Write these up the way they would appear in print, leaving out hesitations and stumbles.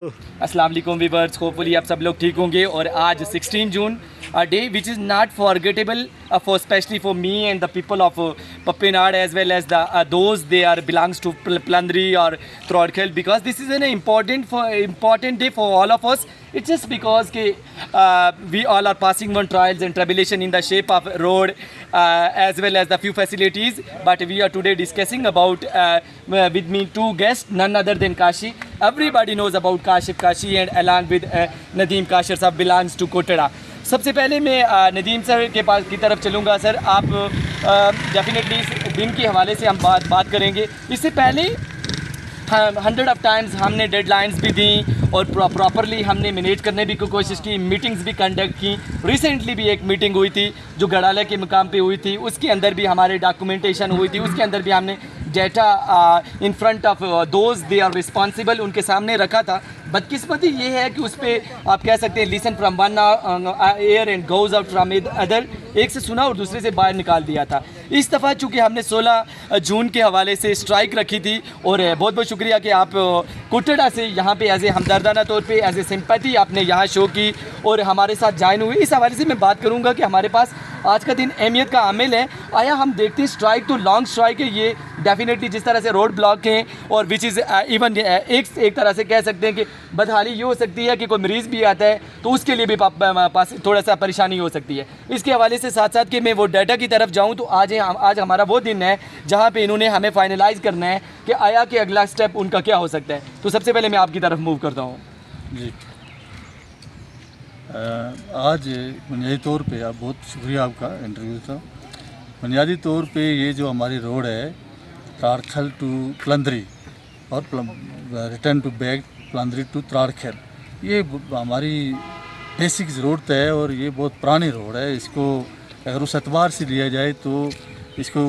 अस्सलाम वालेकुम viewers, hopefully आप सब लोग ठीक होंगे। और आज 16 जून, a day which is not forgettable for specially for me and the people of Pappenad as well as the those they are belongs to Plandri or Throdkhel, because this is an important day for all of us. It's just because we all are passing one trials and tribulation in the shape of road as well as the few facilities. But we are today discussing about with me two guests, none other than Kashi. Everybody knows about Kashif Kashi, and along with Nadeem Kashir साहब belongs to Kotara. सबसे पहले मैं Nadeem sir के पास की तरफ चलूँगा। Sir, आप definitely इस दिन के हवाले से हम बात करेंगे। इससे पहले 100 ऑफ टाइम्स हमने डेडलाइंस भी दी और प्रॉपरली हमने मैनेज करने की कोशिश की, मीटिंग्स भी कंडक्ट की। रिसेंटली भी एक मीटिंग हुई थी जो गड़ाला के मुकाम पे हुई थी, उसके अंदर भी हमारे डॉक्यूमेंटेशन हुई थी, उसके अंदर भी हमने data in front of those they are responsible उनके सामने रखा था। बदकिस्मती ये है कि उस पर आप कह सकते हैं listen from one air and goes out from other, एक से सुना और दूसरे से बाहर निकाल दिया था। इस दफ़ा चूँकि हमने 16 जून के हवाले से स्ट्राइक रखी थी, और बहुत बहुत शुक्रिया कि आप कोटड़ा से यहाँ पे एज ए हमदर्दाना तौर पे एज ए सिंपैथी आपने यहाँ शो की और हमारे साथ ज्वाइन हुए। इस हवाले से मैं बात करूँगा कि हमारे पास आज का दिन अहमियत का आमिल है। आया हम देखते हैं स्ट्राइक तो लॉन्ग स्ट्राइक है, ये डेफिनेटली जिस तरह से रोड ब्लॉक हैं और विच इज़ इवन एक तरह से कह सकते हैं कि बदहाली ये हो सकती है कि कोई मरीज़ भी आता है तो उसके लिए भी पास थोड़ा सा परेशानी हो सकती है। इसके हवाले से साथ साथ कि मैं वो डाटा की तरफ जाऊँ तो आज हमारा वो दिन है जहाँ पे इन्होंने हमें फाइनलाइज़ करना है कि आया कि अगला स्टेप उनका क्या हो सकता है। तो सबसे पहले मैं आपकी तरफ मूव करता हूँ। जी, आज बुनियादी तौर पे आप बहुत शुक्रिया आपका इंटरव्यू का। बुनियादी तौर पे ये जो हमारी रोड है त्राड़खेल टू पलंदरी और return to back Palandri to त्राड़खेल, ये हमारी बेसिक ज़रूरत है और ये बहुत पुरानी रोड है। इसको अगर उस एतबार से लिया जाए तो इसको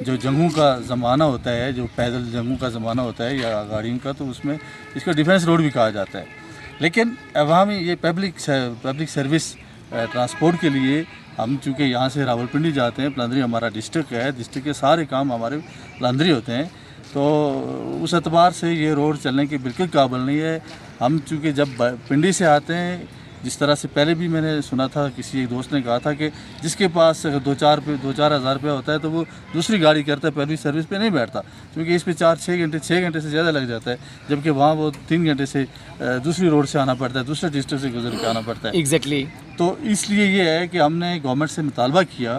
जो जंगों का ज़माना होता है, जो पैदल जंगों का ज़माना होता है या गाड़ियों का, तो उसमें इसको डिफेंस रोड भी कहा जाता है। लेकिन अवामी ये पब्लिक सर्विस ट्रांसपोर्ट के लिए हम चूँकि यहाँ से रावलपिंडी जाते हैं, पलंदरी हमारा डिस्ट्रिक्ट है, डिस्ट्रिक्ट के सारे काम हमारे पलंदरी होते हैं, तो उस एतबार से ये रोड चलने के बिल्कुल काबिल नहीं है। हम चूँकि जब पिंडी से आते हैं, जिस तरह से पहले भी मैंने सुना था, किसी एक दोस्त ने कहा था कि जिसके पास 2-4 हज़ार रुपया होता है तो वो दूसरी गाड़ी करता है, पहली सर्विस पे नहीं बैठता, क्योंकि इस पे 6 घंटे से ज़्यादा लग जाता है, जबकि वहाँ वो 3 घंटे से दूसरी रोड से आना पड़ता है, दूसरे डिस्ट्रिक्ट से गुजर के आना पड़ता है। एग्जैक्टली। तो इसलिए ये है कि हमने गवर्नमेंट से मुतालबा किया,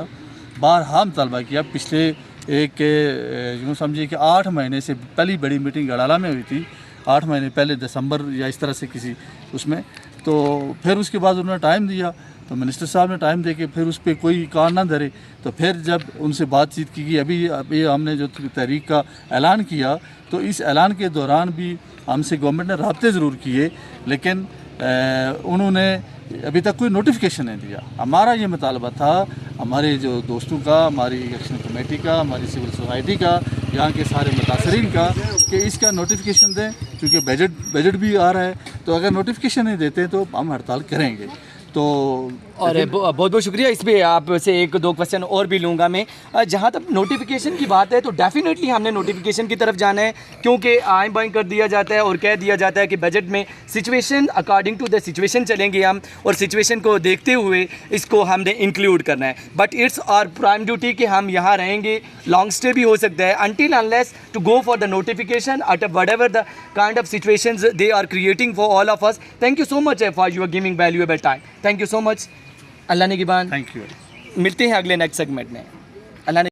बारहा मुतालबा किया। पिछले यूँ समझिए कि 8 महीने से पहली बड़ी मीटिंग गड़ाला में हुई थी, 8 महीने पहले दिसंबर या इस तरह से किसी उसमें, तो फिर उसके बाद उन्होंने टाइम दिया, तो मिनिस्टर साहब ने टाइम दे के फिर उस पर कोई कान ना धरे, तो फिर जब उनसे बातचीत की कि अभी हमने जो तहरीक का ऐलान किया, तो इस ऐलान के दौरान भी हमसे गवर्नमेंट ने राब्ते ज़रूर किए, लेकिन उन्होंने अभी तक कोई नोटिफिकेशन नहीं दिया। हमारा ये मुतालबा था, हमारे जो दोस्तों का, हमारी इलेक्शन कमेटी का, हमारी सिविल सोसाइटी का, यहाँ के सारे मुतासरीन का, कि इसका नोटिफिकेशन दें, क्योंकि बजट भी आ रहा है, तो अगर नोटिफिकेशन नहीं देते तो हम हड़ताल करेंगे। तो और बहुत बहुत शुक्रिया। इस पर आपसे 1-2 क्वेश्चन और भी लूँगा मैं। जहाँ तक नोटिफिकेशन की बात है तो डेफिनेटली हमने नोटिफिकेशन की तरफ जाना है, क्योंकि आए बाएँ कर दिया जाता है और कह दिया जाता है कि बजट में situation according to the situation चलेंगे हम, और सिचुएशन को देखते हुए इसको हमने इंक्लूड करना है। But it's our prime duty कि हम यहाँ रहेंगे, लॉन्ग स्टे भी हो सकता है, until unless to go for the notification at whatever the kind of situations they are creating for all of us. Thank you so much for your giving valuable time. Thank you so much. अल्लाह ने की बात। Thank you. मिलते हैं अगले next segment में। अल्लाह ने